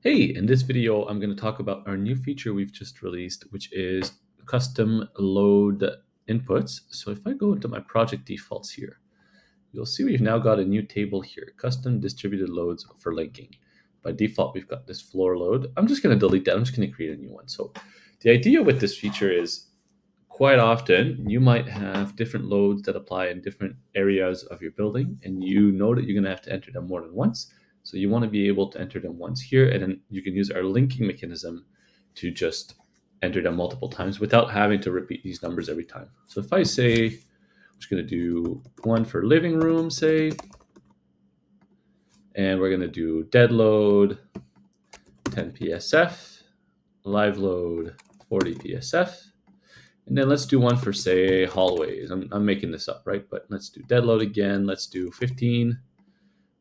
Hey, in this video, I'm going to talk about our new feature we've just released, which is custom load inputs. So if I go into my project defaults here, you'll see we've now got a new table here, custom distributed loads for linking. By default, we've got this floor load. I'm just going to delete that. I'm just going to create a new one. So the idea with this feature is quite often you might have different loads that apply in different areas of your building, and you know that you're going to have to enter them more than once. So you want to be able to enter them once here, and then you can use our linking mechanism to just enter them multiple times without having to repeat these numbers every time. So if I say, I'm just going to do one for living room, say, and we're going to do dead load 10 PSF, live load 40 PSF, and then let's do one for, say, hallways. I'm making this up, right? But let's do dead load again. Let's do 15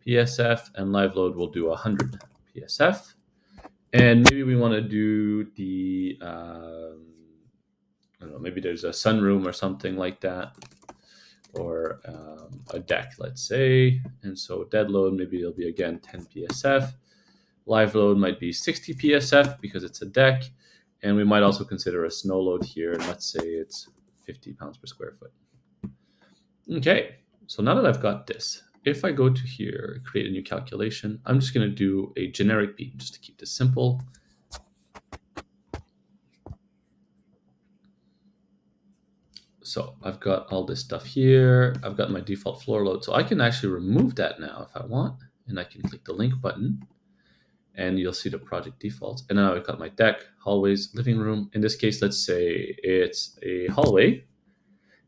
PSF, and live load will do 100 PSF. And maybe we want to do the, I don't know, maybe there's a sunroom or something like that, or a deck, let's say. And so dead load, maybe it'll be, again, 10 PSF. Live load might be 60 PSF because it's a deck. And we might also consider a snow load here. And let's say it's 50 pounds per square foot. Okay, so now that I've got this, if I go to here, create a new calculation, I'm just going to do a generic beam just to keep this simple. So I've got all this stuff here. I've got my default floor load. So I can actually remove that now if I want. And I can click the link button. And you'll see the project defaults. And now I've got my deck, hallways, living room. In this case, let's say it's a hallway.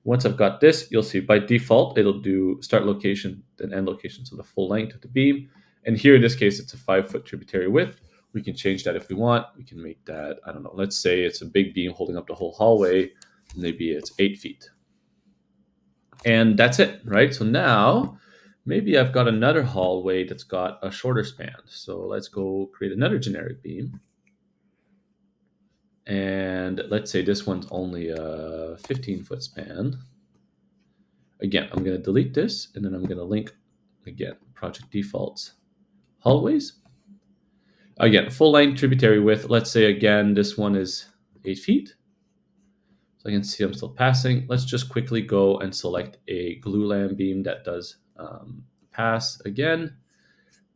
Once I've got this, you'll see by default, it'll do start location, then end location, so the full length of the beam. And here in this case, it's a 5-foot tributary width. We can change that if we want. We can make that, I don't know, let's say it's a big beam holding up the whole hallway. Maybe it's 8 feet. And that's it, right? So now, maybe I've got another hallway that's got a shorter span. So let's go create another generic beam. And let's say this one's only a 15-foot span. Again, I'm going to delete this, and then I'm going to link, again, project defaults, hallways. Again, full length tributary width. Let's say, again, this one is 8 feet. So I can see I'm still passing. Let's just quickly go and select a glulam beam that does pass again.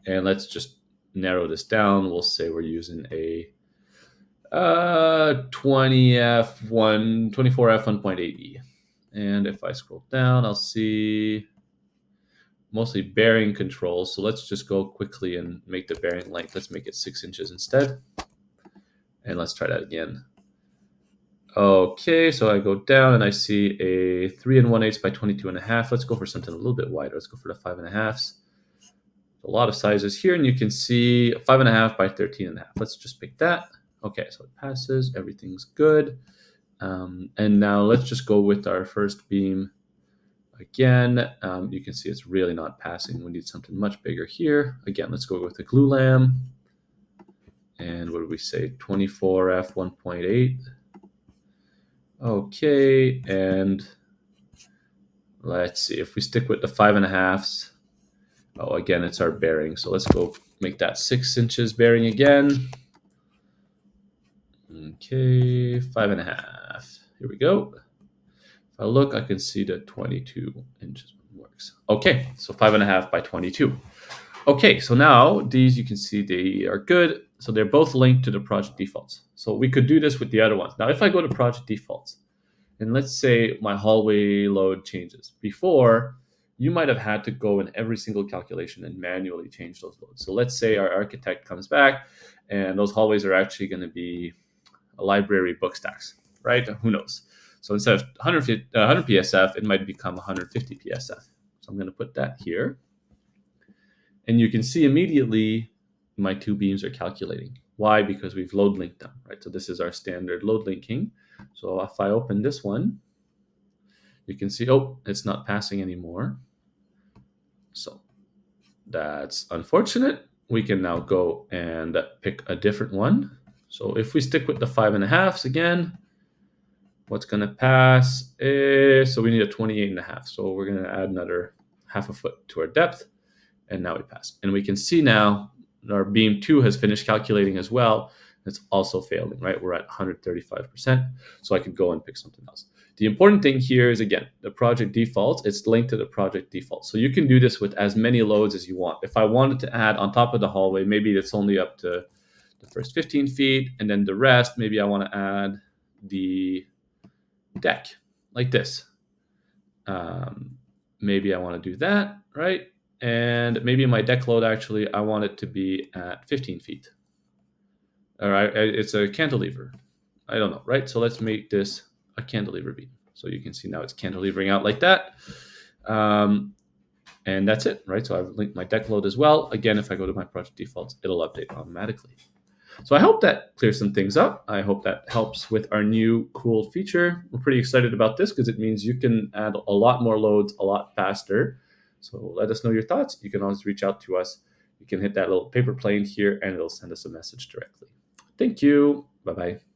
And let's just narrow this down. We'll say we're using a 24F 1.8E. And if I scroll down, I'll see mostly bearing control. So let's just go quickly and make the bearing length. Let's make it 6 inches instead. And let's try that again. Okay, so I go down and I see a 3 1/8 by 22.5. Let's go for something a little bit wider. Let's go for the 5.5s. A lot of sizes here, and you can see 5.5 by 13.5. Let's just pick that. Okay, so it passes. Everything's good. And now let's just go with our first beam again. You can see it's really not passing. We need something much bigger here. Again, let's go with the glulam. And what did we say? 24F 1.8. Okay, and let's see if we stick with the 5.5s. Oh, again, it's our bearing. So let's go make that 6 inches bearing again. Okay, 5.5. Here we go. If I look, I can see that 22 inches works. Okay, so 5.5 by 22. Okay, so now these, you can see they are good. So they're both linked to the project defaults. So we could do this with the other ones. Now, if I go to project defaults, and let's say my hallway load changes. Before, you might have had to go in every single calculation and manually change those loads. So let's say our architect comes back, and those hallways are actually going to be a library book stacks, right? Who knows? So instead of 100 PSF, it might become 150 PSF. So I'm going to put that here. And you can see immediately my two beams are calculating. Why? Because we've load linked them, right? So this is our standard load linking. So if I open this one, you can see, oh, it's not passing anymore. So that's unfortunate. We can now go and pick a different one. So if we stick with the 5.5s again, what's going to pass is, so we need a 28.5. So we're going to add another 0.5 foot to our depth. And now we pass. And we can see now our beam 2 has finished calculating as well. It's also failing, right? We're at 135%. So I could go and pick something else. The important thing here is, again, the project defaults. It's linked to the project default. So you can do this with as many loads as you want. If I wanted to add on top of the hallway, maybe it's only up to the first 15 feet. And then the rest, maybe I want to add the deck like this. Maybe I want to do that, right? And maybe my deck load, actually, I want it to be at 15 feet. All right, it's a cantilever. I don't know, right? So let's make this a cantilever beam. So you can see now it's cantilevering out like that. And that's it, right? So I've linked my deck load as well. Again, if I go to my project defaults, it'll update automatically. So I hope that clears some things up. I hope that helps with our new cool feature. We're pretty excited about this because it means you can add a lot more loads a lot faster. So let us know your thoughts. You can always reach out to us. You can hit that little paper plane here and it'll send us a message directly. Thank you. Bye-bye.